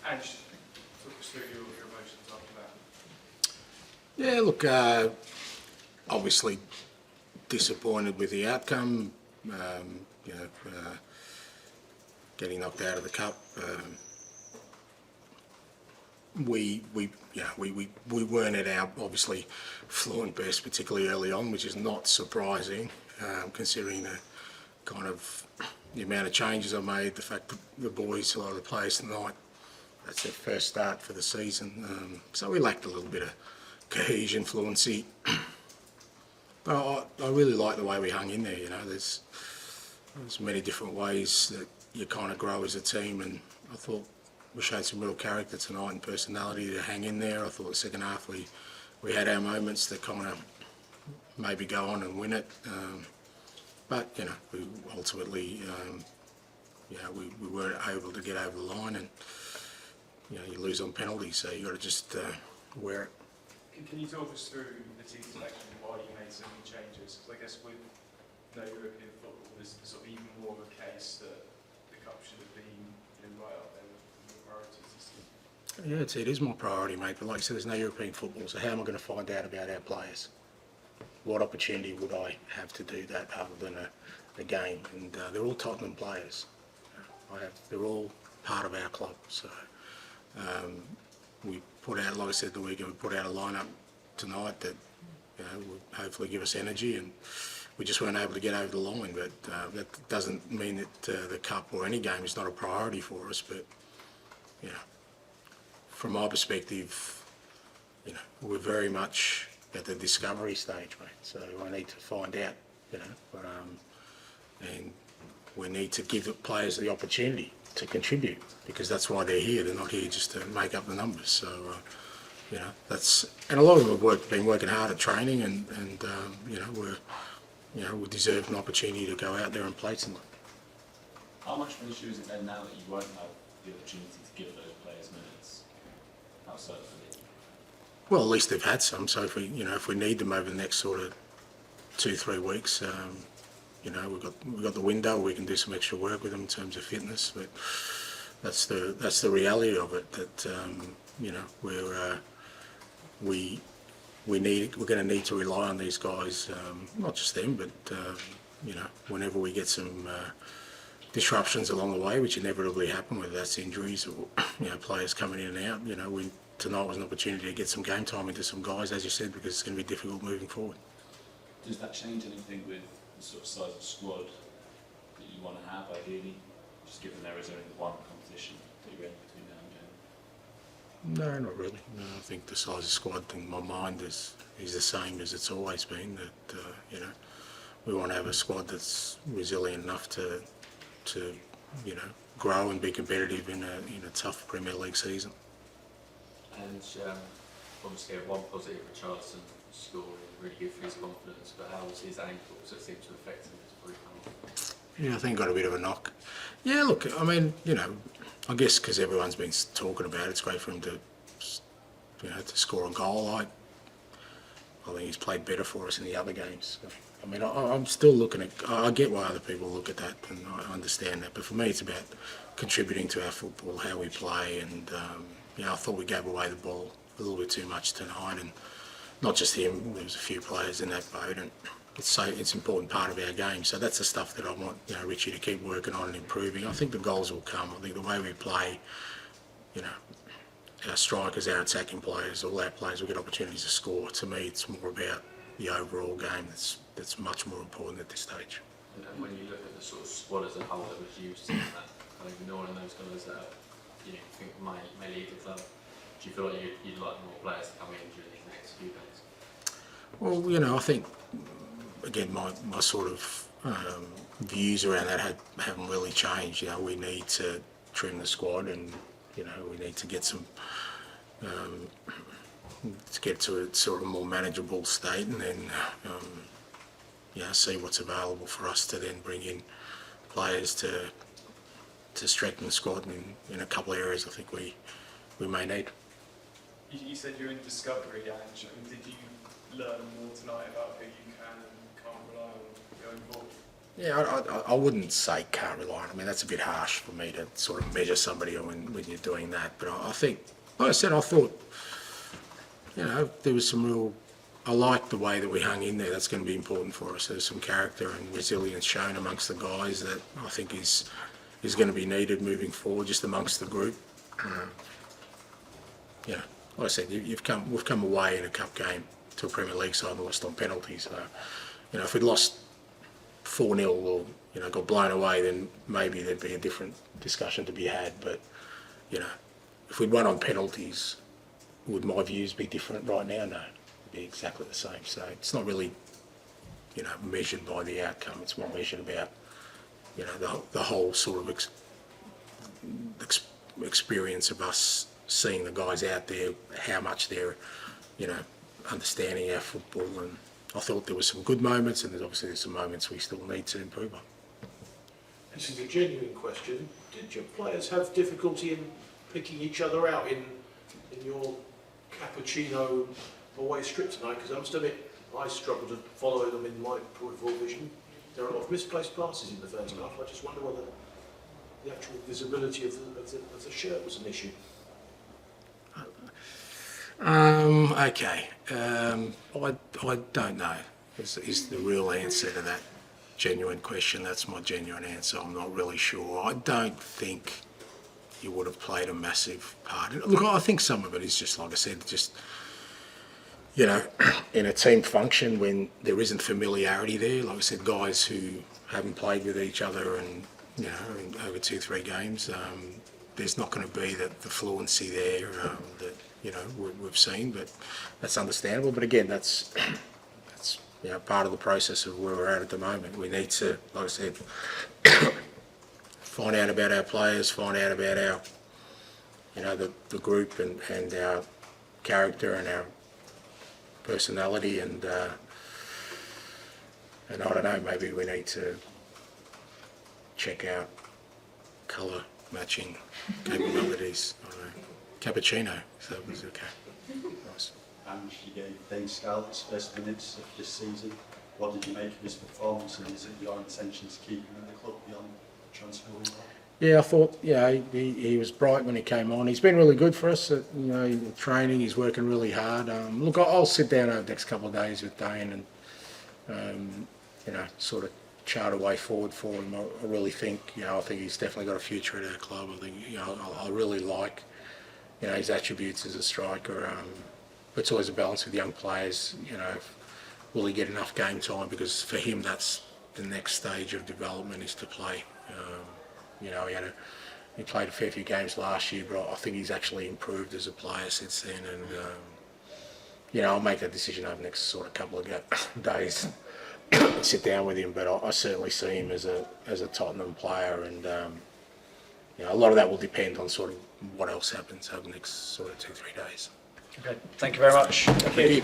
And just talk us through your emotions after that. Yeah, look, obviously disappointed with the outcome. Getting knocked out of the cup. We weren't at our obviously fluent best, particularly early on, which is not surprising considering the kind of the amount of changes I made. The fact that the boys, a lot of the players tonight, that's their first start for the season. So we lacked a little bit of cohesion, fluency. But I really like the way we hung in there. You know, there's many different ways that you kind of grow as a team, and I thought we showed some real character tonight and personality to hang in there. I thought the second half we had our moments that kind of maybe go on and win it, but you know, we ultimately we weren't able to get over the line, and you know, you lose on penalties, so you got to just wear it. Can you talk us through the team selection and why you made so many changes? Because I guess with no European football, there's sort of even more of a case that the cup should have been right up there with the priorities this season. Yeah, it is my priority, mate. But like I said, there's no European football, so how am I going to find out about our players? What opportunity would I have to do that other than a game? And they're all Tottenham players. They're all part of our club. So we put out, like I said the weekend, we put out a lineup tonight that will hopefully give us energy, and we just weren't able to get over the line. But that doesn't mean that the cup or any game is not a priority for us. But you know, from my perspective, you know, we're very much at the discovery stage, mate. So I need to find out, you know, and we need to give the players the opportunity to contribute, because that's why they're here. They're not here just to make up the numbers. So, you know, and a lot of them have been working hard at training, and we deserve an opportunity to go out there and play tonight. How much of an issue is it then now that you won't have the opportunity to give those players minutes outside of the league? Well, at least they've had some. So if we need them over the next sort of 2-3 weeks, you know, we've got the window. We can do some extra work with them in terms of fitness. But that's the reality of it. That you know, we're going to need to rely on these guys, not just them, but you know, whenever we get some disruptions along the way, which inevitably happen, whether that's injuries or you know, players coming in and out. You know, tonight was an opportunity to get some game time into some guys, as you said, because it's going to be difficult moving forward. Does that change anything with the sort of size of squad that you want to have, ideally, just given there is only one competition that you're in between now and then? No, not really. No, I think the size of squad in my mind is the same as it's always been. That you know, we want to have a squad that's resilient enough to you know, grow and be competitive in a tough Premier League season. And obviously one positive, Richarlison scoring, really good for his confidence, but how was his ankle? Does it seem to affect him as a Yeah, I think got a bit of a knock. Yeah, look, I mean, you know, I guess because everyone's been talking about it, it's great for him to, you know, to score a goal. I think he's played better for us in the other games. I mean, I'm still looking at. I get why other people look at that, and I understand that. But for me, it's about contributing to our football, how we play, and you know, I thought we gave away the ball a little bit too much tonight, and not just him. There was a few players in that boat, and it's an important part of our game. So that's the stuff that I want, you know, Richie to keep working on and improving. I think the goals will come. I think the way we play, you know, our strikers, our attacking players, all our players will get opportunities to score. To me, it's more about the overall game that's much more important at this stage. And when you look at the sort of squad as a whole that was used in that, kind of ignoring those guys that you know, think may leave the club, do you feel like you'd like more players to come in during these next few days? Well, you know, I think again my sort of views around that haven't really changed. You know, we need to trim the squad, and you know, we need to get some. To get to a sort of more manageable state, and then see what's available for us to then bring in players to strengthen the squad in a couple of areas I think we may need. You said you're in discovery, Ange. I mean, did you learn more tonight about who you can and can't rely on going forward? Yeah, I wouldn't say can't rely on. I mean, that's a bit harsh for me to sort of measure somebody when you're doing that. But I think, like I said, I thought, there was some real. I like the way that we hung in there. That's going to be important for us. There's some character and resilience shown amongst the guys that I think is going to be needed moving forward, just amongst the group. Like I said, we've come away in a cup game to a Premier League side and lost on penalties. So, if we'd lost 4-0 or got blown away, then maybe there'd be a different discussion to be had. But if we'd won on penalties, would my views be different right now? No, it'd be exactly the same. So it's not really measured by the outcome. It's more measured about the whole sort of experience of us seeing the guys out there, how much they're understanding our football. And I thought there were some good moments, and there's some moments we still need to improve on. This is a genuine question. Did your players have difficulty in picking each other out in your cappuccino away strip tonight? Because I must admit, I struggled to follow them in my peripheral vision. There are a lot of misplaced passes in the first half. I just wonder whether the actual visibility of the shirt was an issue. Okay. I don't know is the real answer to that genuine question. That's my genuine answer. I'm not really sure. I don't think he would have played a massive part. Look, I think some of it is just, like I said, just, in a team function when there isn't familiarity there. Like I said, guys who haven't played with each other and, in over 2-3 games, there's not going to be the fluency there that we've seen, but that's understandable. But again, that's part of the process of where we're at the moment. We need to, like I said, find out about our players, find out about our, the group and our character and our personality, and I don't know, maybe we need to check out colour matching capabilities. I don't know. Cappuccino, so it was okay. Nice. And you gave Dane Scarlett's first minutes of this season. What did you make of his performance, and is it your intention to keep him in the club beyond transfer window? Yeah, I thought, he was bright when he came on. He's been really good for us at, training. He's working really hard. Look, I'll sit down over the next couple of days with Dane and, sort of chart a way forward for him. I really think, I think he's definitely got a future at our club. I think, I really like, his attributes as a striker. It's always a balance with young players. Will he get enough game time? Because for him, that's the next stage of development, is to play. He played a fair few games last year, but I think he's actually improved as a player since then. And I'll make that decision over the next sort of couple of days. Sit down with him, but I certainly see him as a Tottenham player, and a lot of that will depend on sort of what else happens over the next sort of 2-3 days. Okay, thank you very much. Thank you.